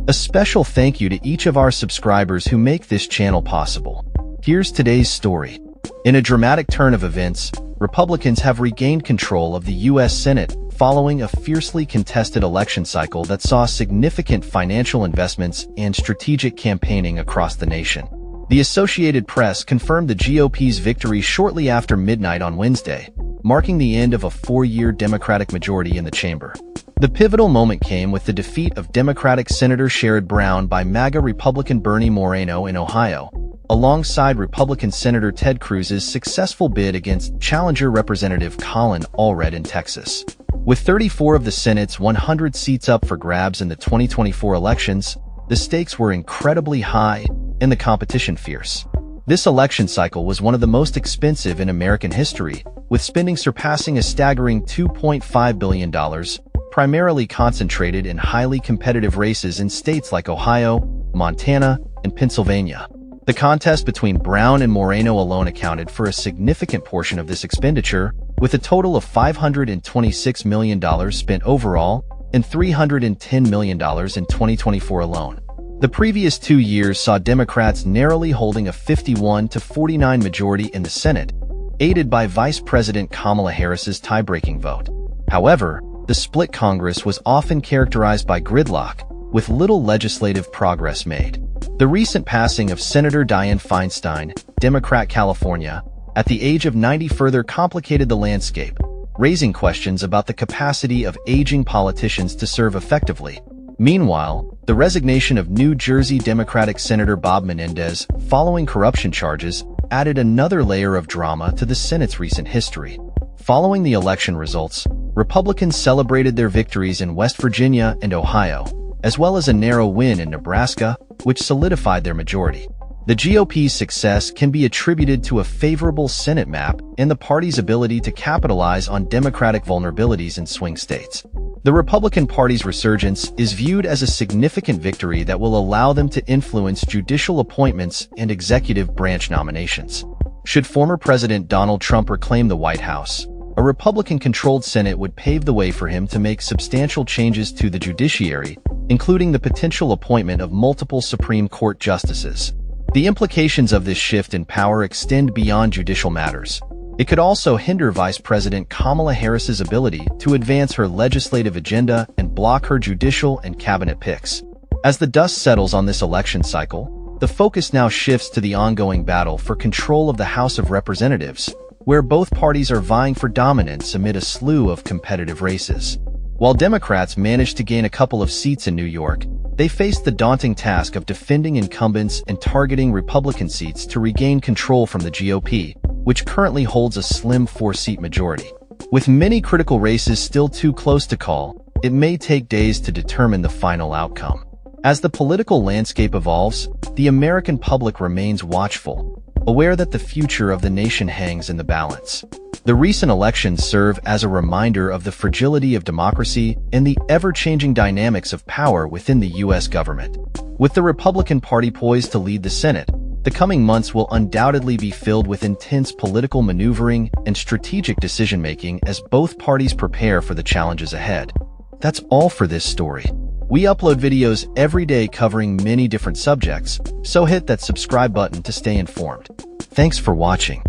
A special thank you to each of our subscribers who make this channel possible. Here's today's story. In a dramatic turn of events, Republicans have regained control of the U.S. Senate following a fiercely contested election cycle that saw significant financial investments and strategic campaigning across the nation. The Associated Press confirmed the GOP's victory shortly after midnight on Wednesday, marking the end of a four-year Democratic majority in the chamber. The pivotal moment came with the defeat of Democratic Senator Sherrod Brown by MAGA Republican Bernie Moreno in Ohio, alongside Republican Senator Ted Cruz's successful bid against challenger Representative Colin Allred in Texas. With 34 of the Senate's 100 seats up for grabs in the 2024 elections, the stakes were incredibly high and the competition fierce. This election cycle was one of the most expensive in American history, with spending surpassing a staggering $2.5 billion, primarily concentrated in highly competitive races in states like Ohio, Montana, and Pennsylvania. The contest between Brown and Moreno alone accounted for a significant portion of this expenditure, with a total of $526 million spent overall and $310 million in 2024 alone. The previous 2 years saw Democrats narrowly holding a 51-49 majority in the Senate, aided by Vice President Kamala Harris's tie-breaking vote. However, the split Congress was often characterized by gridlock, with little legislative progress made. The recent passing of Senator Dianne Feinstein, Democrat California, at the age of 90 further complicated the landscape, raising questions about the capacity of aging politicians to serve effectively. Meanwhile, the resignation of New Jersey Democratic Senator Bob Menendez following corruption charges added another layer of drama to the Senate's recent history. Following the election results, Republicans celebrated their victories in West Virginia and Ohio, as well as a narrow win in Nebraska, which solidified their majority. The GOP's success can be attributed to a favorable Senate map and the party's ability to capitalize on Democratic vulnerabilities in swing states. The Republican Party's resurgence is viewed as a significant victory that will allow them to influence judicial appointments and executive branch nominations. Should former President Donald Trump reclaim the White House, a Republican-controlled Senate would pave the way for him to make substantial changes to the judiciary, including the potential appointment of multiple Supreme Court justices. The implications of this shift in power extend beyond judicial matters. It could also hinder Vice President Kamala Harris's ability to advance her legislative agenda and block her judicial and cabinet picks. As the dust settles on this election cycle, the focus now shifts to the ongoing battle for control of the House of Representatives, where both parties are vying for dominance amid a slew of competitive races. While Democrats managed to gain a couple of seats in New York, they faced the daunting task of defending incumbents and targeting Republican seats to regain control from the GOP, which currently holds a slim 4-seat majority. With many critical races still too close to call, it may take days to determine the final outcome. As the political landscape evolves, the American public remains watchful, aware that the future of the nation hangs in the balance. The recent elections serve as a reminder of the fragility of democracy and the ever-changing dynamics of power within the U.S. government. With the Republican Party poised to lead the Senate, the coming months will undoubtedly be filled with intense political maneuvering and strategic decision-making as both parties prepare for the challenges ahead. That's all for this story. We upload videos every day covering many different subjects, so hit that subscribe button to stay informed. Thanks for watching.